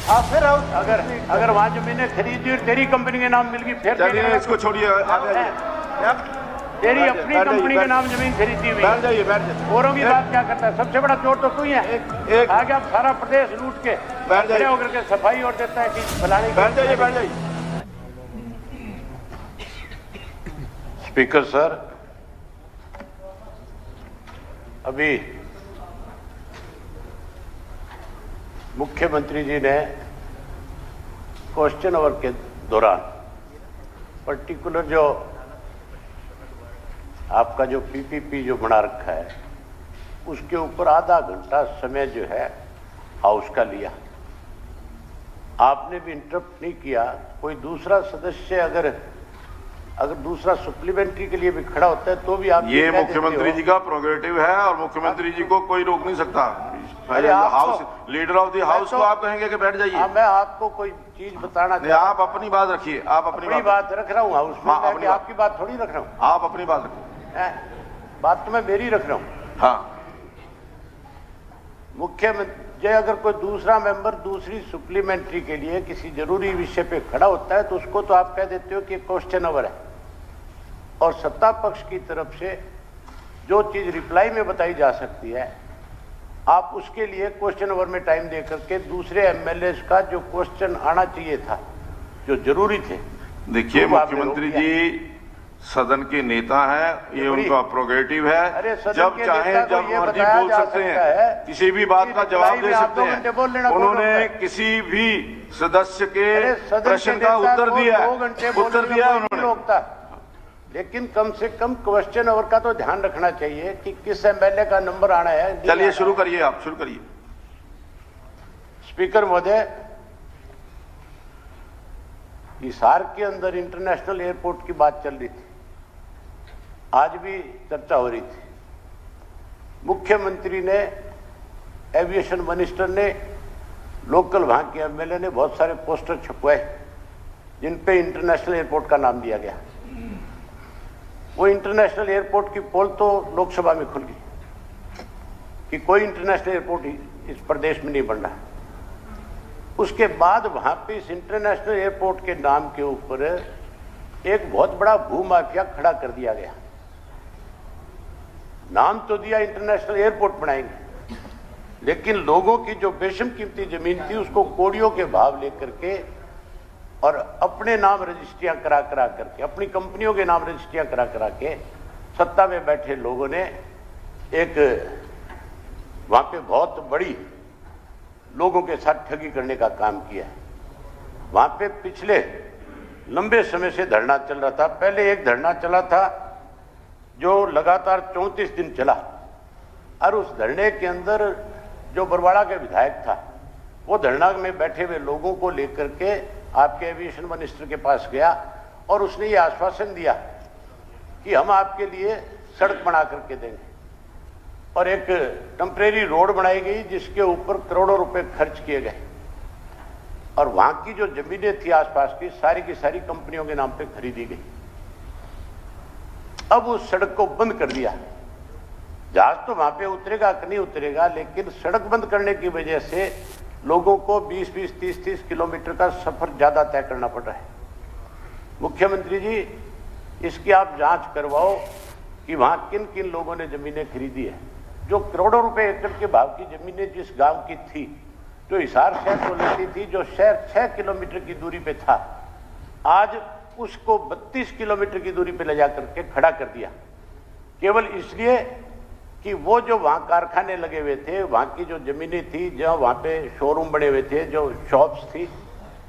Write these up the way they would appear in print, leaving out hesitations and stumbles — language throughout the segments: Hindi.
फिर अगर वहाँ जमीनें खरीदी और तेरी कंपनी के नाम मिल गई फिर चलिए इसको छोड़िए, तेरी अपनी कंपनी के नाम जमीन खरीदी हुई। बैठ जाइए। औरों की बात क्या करता है? सबसे बड़ा चोर तो तू ही है। आगे आप सारा प्रदेश लूट के खड़े होकर के सफाई और देता है कि फलाने। बैठ जाइए। स्पीकर सर, अभी मुख्यमंत्री जी ने क्वेश्चन आवर के दौरान पर्टिकुलर जो आपका जो पीपीपी जो बना रखा है उसके ऊपर आधा घंटा समय जो है हाउस का लिया। आपने भी इंटरप्ट नहीं किया। कोई दूसरा सदस्य अगर दूसरा सप्लीमेंट्री के लिए भी खड़ा होता है तो भी आप ये मुख्यमंत्री जी का प्रोग्रेटिव है और मुख्यमंत्री जी को कोई रोक नहीं सकता। House leader of the house को आप कहेंगे कि बैठ जाइए। मैं आपको कोई चीज बताना चाहता हूं। आप अपनी बात रखिए। आप अपनी बात रख रहा हूँ हाउस में। आपकी बात थोड़ी रख रहा हूँ। आप अपनी बात रखिए। बात तो मैं मेरी रख रहा हूँ। हाँ, मुख्यमंत्री अगर कोई दूसरा मेंबर दूसरी सप्लीमेंट्री के लिए किसी जरूरी विषय पे खड़ा होता है तो उसको तो आप कह देते हो कि क्वेश्चन आवर है, और सत्ता पक्ष की तरफ से जो चीज रिप्लाई में बताई जा सकती है आप उसके लिए क्वेश्चन आवर में टाइम दे करके दूसरे एमएलए का जो क्वेश्चन आना चाहिए था, जो जरूरी थे। देखिए मुख्यमंत्री जी सदन के नेता है, ये उनका प्रोग्रेटिव है। जब चाहे जब मर्जी बोल सकते हैं, किसी भी बात का जवाब दे सकते हैं। उन्होंने किसी भी सदस्य के प्रश्न का उत्तर दिया उन्होंने। लेकिन कम से कम क्वेश्चन आवर का तो ध्यान रखना चाहिए कि किस एमएलए का नंबर आना है। चलिए शुरू करिए, आप शुरू करिए। स्पीकर महोदय, हिसार के अंदर इंटरनेशनल एयरपोर्ट की बात चल रही थी, आज भी चर्चा हो रही थी। मुख्यमंत्री ने, एविएशन मिनिस्टर ने, लोकल वहां के एमएलए ने बहुत सारे पोस्टर छपवाए जिन पे इंटरनेशनल एयरपोर्ट का नाम दिया गया। वो इंटरनेशनल एयरपोर्ट की पोल तो लोकसभा में खुल गई कि कोई इंटरनेशनल एयरपोर्ट इस प्रदेश में नहीं बन रहा। उसके बाद वहां पे इस इंटरनेशनल एयरपोर्ट के नाम के ऊपर एक बहुत बड़ा भूमाफिया खड़ा कर दिया गया। नाम तो दिया इंटरनेशनल एयरपोर्ट बनाएंगे, लेकिन लोगों की जो बेशम कीमती जमीन थी उसको कोड़ियों के भाव लेकर के और अपने नाम रजिस्ट्रियां करा करके, अपनी कंपनियों के नाम रजिस्ट्रियां करा के सत्ता में बैठे लोगों ने एक वहां पे बहुत बड़ी लोगों के साथ ठगी करने का काम किया है। वहां पे पिछले लंबे समय से धरना चल रहा था। पहले एक धरना चला था जो लगातार 34 दिन चला, और उस धरने के अंदर जो बरवाड़ा के विधायक था वो धरना में बैठे हुए लोगों को लेकर के आपके एविएशन मिनिस्टर के पास गया और उसने ये आश्वासन दिया कि हम आपके लिए सड़क बना करके देंगे, और एक टेम्परेरी रोड बनाई गई जिसके ऊपर करोड़ों रुपए खर्च किए गए, और वहां की जो जमीनें थी आसपास की सारी कंपनियों के नाम पे खरीदी गई। अब उस सड़क को बंद कर दिया। जहाज तो वहां पे उतरेगा कि नहीं उतरेगा, लेकिन सड़क बंद करने की वजह से लोगों को 20-20, 30-30 किलोमीटर का सफर ज्यादा तय करना पड़ रहा है। मुख्यमंत्री जी, इसकी आप जांच करवाओ कि वहां किन किन लोगों ने जमीनें खरीदी है। जो करोड़ों रुपए एकड़ के भाव की जमीनें जिस गांव की थी, जो हिसार शहर को लगती थी, जो शहर 6 किलोमीटर की दूरी पे था, आज उसको 32 किलोमीटर की दूरी पे ले जाकर के खड़ा कर दिया, केवल इसलिए कि वो जो वहां कारखाने लगे हुए थे, वहां की जो जमीनें थी, जो वहां पे शोरूम बने हुए थे, जो शॉप्स थी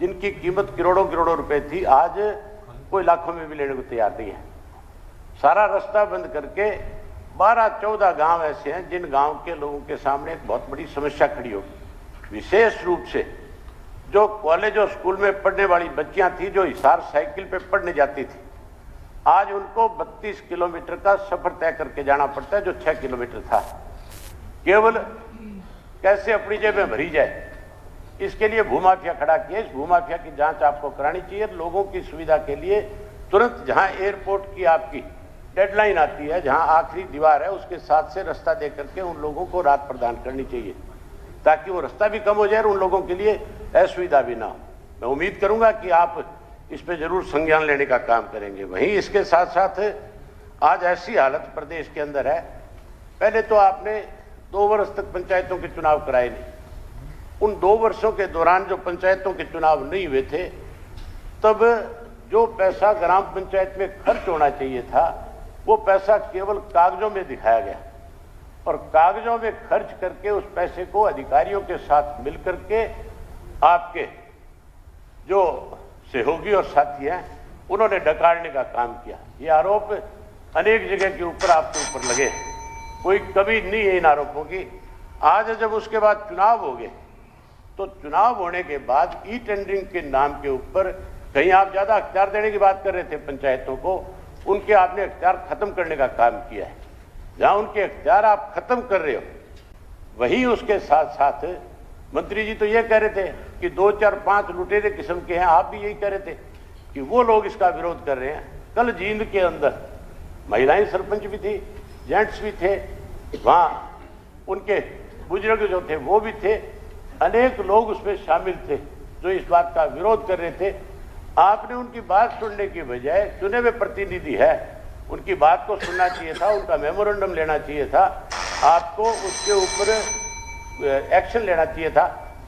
जिनकी कीमत करोड़ों रुपए थी, आज कोई लाखों में भी लेने को तैयार नहीं है। सारा रास्ता बंद करके 12-14 गांव ऐसे हैं जिन गांव के लोगों के सामने एक बहुत बड़ी समस्या खड़ी होगी। विशेष रूप से जो कॉलेज और स्कूल में पढ़ने वाली बच्चियां थी, जो हिसार साइकिल पे पढ़ने जाती थी, आज उनको 32 किलोमीटर का सफर तय करके जाना पड़ता है जो 6 किलोमीटर था। केवल कैसे अपनी जेब में भरी जाए, इसके लिए भूमाफिया खड़ा किया। इस भूमाफिया की जांच आपको करानी चाहिए। लोगों की सुविधा के लिए तुरंत जहां एयरपोर्ट की आपकी डेडलाइन आती है, जहां आखिरी दीवार है, उसके साथ से रास्ता दे करके उन लोगों को राहत प्रदान करनी चाहिए, ताकि वो रास्ता भी कम हो जाए और उन लोगों के लिए असुविधा भी ना हो। मैं उम्मीद करूंगा कि आप इस पे जरूर संज्ञान लेने का काम करेंगे। वहीं इसके साथ साथ आज ऐसी हालत प्रदेश के अंदर है, पहले तो आपने 2 वर्ष तक पंचायतों के चुनाव कराए नहीं। उन 2 वर्षों के दौरान जो पंचायतों के चुनाव नहीं हुए थे, तब जो पैसा ग्राम पंचायत में खर्च होना चाहिए था वो पैसा केवल कागजों में दिखाया गया और कागजों में खर्च करके उस पैसे को अधिकारियों के साथ मिलकर के आपके जो सहयोगी और साथी हैं उन्होंने डकाड़ने का काम किया। ये आरोप अनेक जगह के ऊपर आपके ऊपर लगे, कोई कमी नहीं है इन आरोपों की। आज जब उसके बाद चुनाव हो गए तो चुनाव होने के बाद ई टेंडरिंग के नाम के ऊपर कहीं आप ज्यादा अख्तियार देने की बात कर रहे थे पंचायतों को, उनके आपने अख्तियार खत्म करने का काम किया है। जहां उनके अख्तियार आप खत्म कर रहे हो, वहीं उसके साथ साथ मंत्री जी तो ये कह रहे थे कि 2, 4, 5 लुटेरे किस्म के हैं। आप भी यही कह रहे थे कि वो लोग इसका विरोध कर रहे हैं। कल जींद के अंदर महिलाएं सरपंच भी थी, जेंट्स भी थे, वहां उनके बुजुर्ग जो थे वो भी थे, अनेक लोग उसमें शामिल थे जो इस बात का विरोध कर रहे थे। आपने उनकी बात सुनने की बजाय, चुने हुए प्रतिनिधि है, उनकी बात को सुनना चाहिए था, उनका मेमोरेंडम लेना चाहिए था, आपको उसके ऊपर एक्शन लेना चाहिए था।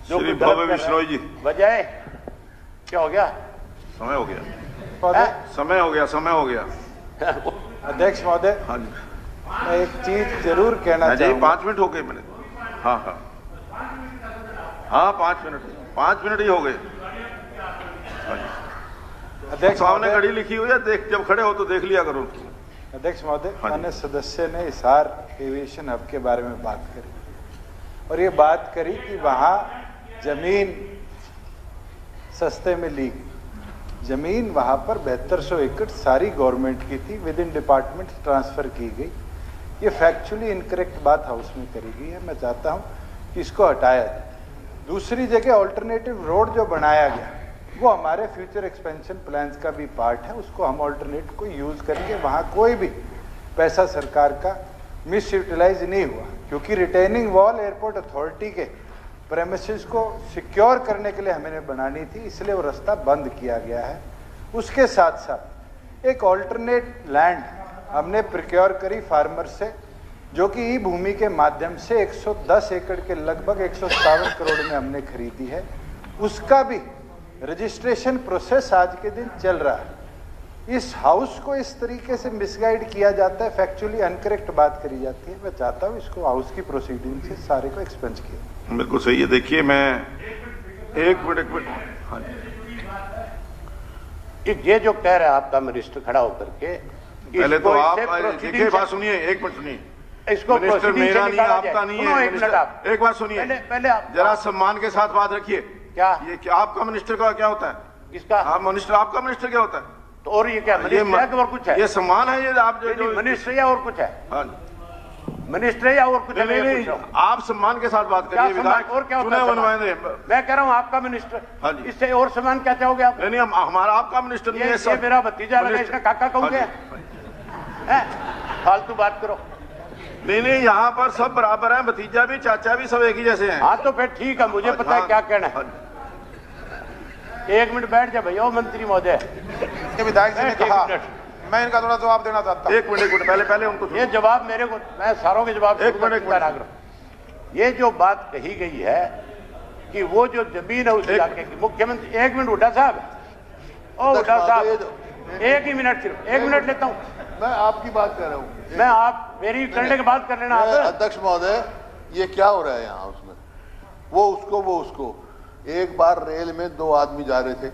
जो बिश्नोई जी, बजाय क्या हो गया? समय हो गया, समय हो गया, समय हो गया। अध्यक्ष महोदय, हाँ जी, मैं एक चीज जरूर कहना चाहूंगा। 5 मिनट हो गए मैंने। हाँ हाँ हाँ, 5 मिनट ही हो गए। अध्यक्ष सामने घड़ी लिखी हुई है, देख जब खड़े हो तो देख लिया करो। अध्यक्ष महोदय, माननीय सदस्य ने हिसार एविएशन हब के बारे में बात करी और ये बात करी कि वहां जमीन सस्ते में ली गई। जमीन वहां पर 7200 एकड़ सारी गवर्नमेंट की थी, विद इन डिपार्टमेंट ट्रांसफर की गई। ये फैक्चुअली इनकरेक्ट बात हाउस में करी गई है। मैं चाहता हूं कि इसको हटाया जाए। दूसरी जगह ऑल्टरनेटिव रोड जो बनाया गया वो हमारे फ्यूचर एक्सपेंशन प्लान्स का भी पार्ट है, उसको हम ऑल्टरनेट को यूज करेंगे। वहां कोई भी पैसा सरकार का मिस यूटिलाइज नहीं हुआ, क्योंकि रिटेनिंग वॉल एयरपोर्ट अथॉरिटी के प्रेमिसेस को सिक्योर करने के लिए हमें बनानी थी, इसलिए वो रास्ता बंद किया गया है। उसके साथ साथ एक ऑल्टरनेट लैंड हमने प्रिक्योर करी फार्मर से, जो कि ई भूमि के माध्यम से 110 एकड़ के लगभग 157 करोड़ में हमने खरीदी है। उसका भी रजिस्ट्रेशन प्रोसेस आज के दिन चल रहा है। इस हाउस को इस तरीके से मिसगाइड किया जाता है, फैक्चुअली अनकरेक्ट बात करी जाती है। मैं चाहता हूं इसको हाउस की प्रोसीडिंग से सारे को एक्सपेंज किया। बिल्कुल सही है। देखिए, मैं एक मिनट हाँ, ये जो कह रहा है आपका मिनिस्टर खड़ा होकर के, पहले तो आप देखिए, बात सुनिए, एक मिनट सुनिए। इसको मिनिस्टर मेरा नहीं है, आपका नहीं है। एक बात सुनिए, पहले जरा सम्मान के साथ बात रखिए। क्या ये क्या आपका मिनिस्टर का क्या होता है? किसका? आप मिनिस्टर, आपका मिनिस्टर क्या होता है? तो और ये क्या मिनिस्टर है कि और कुछ है? ये सम्मान है, ये आप जो मिनिस्टर या और कुछ है? हाँ, मिनिस्टर या और कुछ है? नहीं, आप सम्मान के साथ बात करिए। विधायक और क्या होता है? मैं कह रहा हूँ आपका मिनिस्टर। हाँ जी, इससे और सम्मान क्या चाहोगे आप? नहीं, हमारा आपका मिनिस्टर नहीं है। ये मेरा भतीजा लगा, इसका काका कहूँगे? फालतू बात करो। नहीं, यहाँ पर सब बराबर है, भतीजा भी चाचा भी सब एक ही जैसे हैं। हाँ तो फिर ठीक है, मुझे पता है क्या कहना है। एक मिनट बैठ जाए भैया मंत्री महोदय। विधायक जी ने कहा, मैं इनका थोड़ा जवाब देना चाहता हूँ। एक मिनट पहले उनको ये जवाब मेरे को, मैं सारों के जवाब एक मिनट। ये जो बात कही गई है कि वो जो जमीन है उस इलाके की, मुख्यमंत्री, एक मिनट हुड्डा साहब, ओ हुड्डा साहब, एक ही मिनट, सिर्फ 1 मिनट लेता हूँ। मैं आपकी बात कर रहा हूँ। मैं आप मेरी करने के बाद कर लेना। अध्यक्ष महोदय, ये क्या हो रहा है यहाँ? उसमें वो उसको एक बार रेल में 2 आदमी जा रहे थे,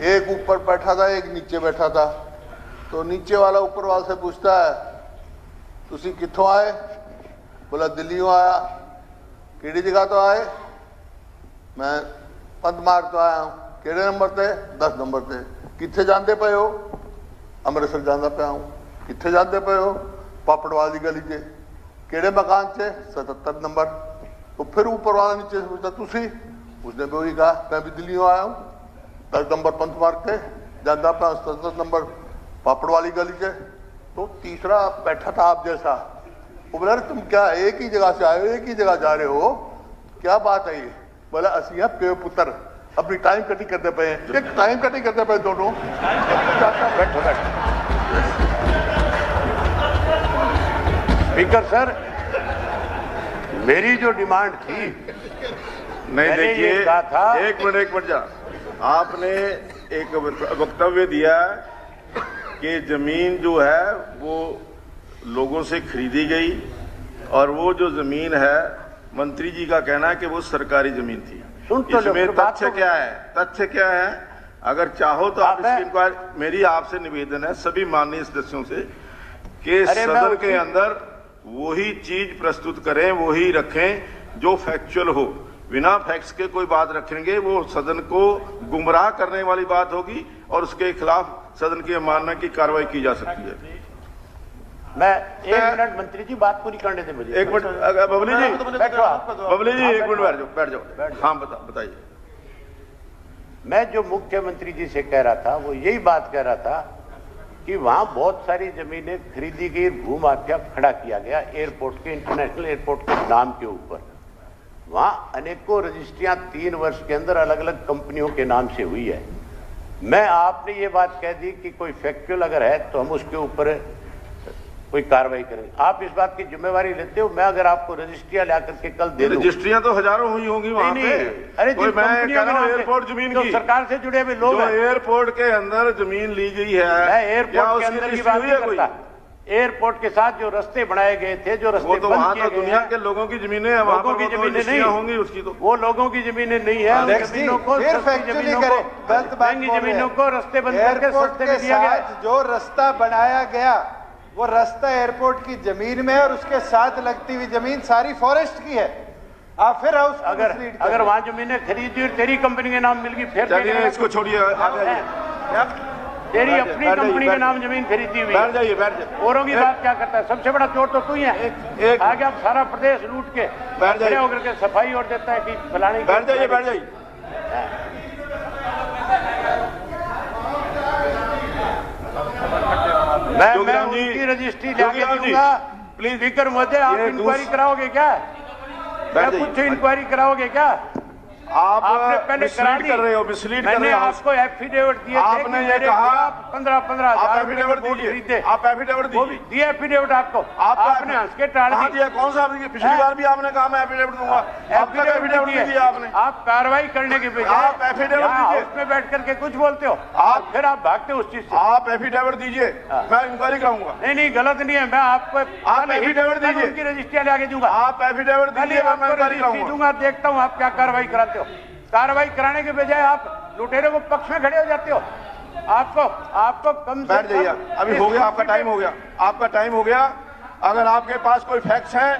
एक ऊपर बैठा था, एक नीचे बैठा था। तो नीचे वाला ऊपर वाले से पूछता है, तुसी कित्थों आए? बोला दिल्ली आया। केड़ी जगह तो आए? मैं पंत मार्ग तो आया हूँ। केड़े नंबर ते? 10 नंबर ते। कित्थे जाते पे हो? अमृतसर जाना पाया हूँ। कित्थे जाते पे हो? पापड़ वाली गली से। केड़े मकान से? 77 नंबर। तो फिर ऊपर वाला नीचे से पूछता, तुसी? उसने भी वही कहा, मैं भी दिल्ली आया हूँ, 10 नंबर पंथ मार्ग थे, जाना पाया 77 नंबर पापड़ वाली गली से। तो तीसरा बैठा था आप जैसा, वो बोला तुम क्या एक ही जगह से आए हो, एक ही जगह जा रहे हो, क्या बात है ये? बोला असी प्यो पुत्र अपनी टाइम कटिंग करते पे हैं, टाइम कटिंग करते पे दोनों। बैठो बैठो। स्पीकर सर, मेरी जो डिमांड थी, नहीं देखिए, एक मिनट जा, आपने एक वक्तव्य दिया कि जमीन जो है वो लोगों से खरीदी गई और वो जो जमीन है मंत्री जी का कहना है कि वो सरकारी जमीन थी। इसमें तथ्य क्या है? तथ्य क्या है? अगर चाहो तो आप इसकी इंक्वायरी, मेरी आपसे निवेदन है सभी माननीय सदस्यों से कि सदन के अंदर वही चीज प्रस्तुत करें, वही रखें जो फैक्चुअल हो। बिना फैक्ट्स के कोई बात रखेंगे वो सदन को गुमराह करने वाली बात होगी और उसके खिलाफ सदन की अवमानना की कार्रवाई की जा सकती है। मैं 1 मिनट मंत्री जी बात पूरी करने दें मुझे। 1 मिनट बबली जी, बबली जी 1 मिनट बैठ जाओ। हाँ बताइए। मैं जो मुख्यमंत्री जी से कह रहा था वो यही बात कह रहा था कि वहां बहुत सारी जमीनें खरीदी गई, भूमाफिया खड़ा किया गया एयरपोर्ट के, इंटरनेशनल एयरपोर्ट के नाम के ऊपर। वहां अनेकों रजिस्ट्रियां 3 वर्ष के अंदर अलग अलग कंपनियों के नाम से हुई है। मैं आपने ये बात कह दी कि कोई फैक्चुअल अगर है तो हम उसके ऊपर कोई कार्रवाई करेंगे। आप इस बात की जिम्मेवारी लेते हो? मैं अगर आपको रजिस्ट्रियां ला करके कल दे दूं, रजिस्ट्रियां तो हजारों हुई होंगी वहां पे। अरे मैं कह रहा हूं एयरपोर्ट जमीन की, सरकार से जुड़े हुए लोग, एयरपोर्ट के अंदर जमीन ली गई है, मैं एयरपोर्ट के अंदर की बात नहीं करता। एयरपोर्ट के साथ जो रास्ते बनाए गए थे, जो रास्ते तो वहां तो दुनिया के लोगों की जमीनें हैं, लोगों की जमीनें नहीं होंगी उसकी, तो वो लोगों की जमीनें नहीं है। जमीनों को जमीनों को रास्ते बंद करके सस्ते में दिया गया। जो रास्ता बनाया गया वो रास्ता एयरपोर्ट की जमीन में और उसके साथ लगती हुई जमीन सारी फॉरेस्ट की है। आप फिर हाउस अगर वहां जमीनें खरीदी और तेरी कंपनी के नाम मिल गई, फिर चलिए इसको छोड़िए, तेरी अपनी कंपनी के नाम जमीन खरीदी हुई। बैठ जाइए। औरों की बात क्या करता है? सबसे बड़ा चोर तो तू ही है। आगे आप सारा प्रदेश लूट के खड़े होकर के सफाई और देता है कि फलाने। बैठ जाइए। मैं उनकी रजिस्ट्री जाके दूंगा। प्लीज स्पीकर महोदय, आप इंक्वायरी कराओगे क्या? कुछ इंक्वायरी कराओगे क्या? आपने पहले मिसलीड कर रहे हो, मिसलीड कर रहे हो। आपको एफिडेविट दिए, आपने ये कहा 15,000 आप एफिडेविट दीजिए, आप एफिडेविट दीजिए, दिए एफिडेविट आपको। आपने हंस के टाल दिया। कौन सा? पिछली बार भी आपने कहा मैं एफिडेविट दूंगा, एफिडेविट दिया आपने। आप कार्रवाई करने के बजाय आप एफिडेविट दीजिए, उसमें बैठ करके कुछ बोलते हो आप, फिर आप भागते हो उस चीज से। आप एफिडेविट दीजिए, मैं इंक्वायरी कराऊंगा। नहीं गलत नहीं है, मैं आपको आप एफिडेविट दीजिए, उनकी रजिस्ट्री आगे दूंगा। आप एफिडेविट दीजिए, मैं इंक्वायरी दूंगा। देखता हूँ आप क्या कार्रवाई कराते हो। कार्रवाई कराने के बजाय आप लुटेरों को पक्ष में खड़े हो जाते हो। आपको कम से बैठ जाइए। अभी हो गया, आपका टाइम हो गया, आपका टाइम हो गया। अगर आपके पास कोई फैक्ट्स हैं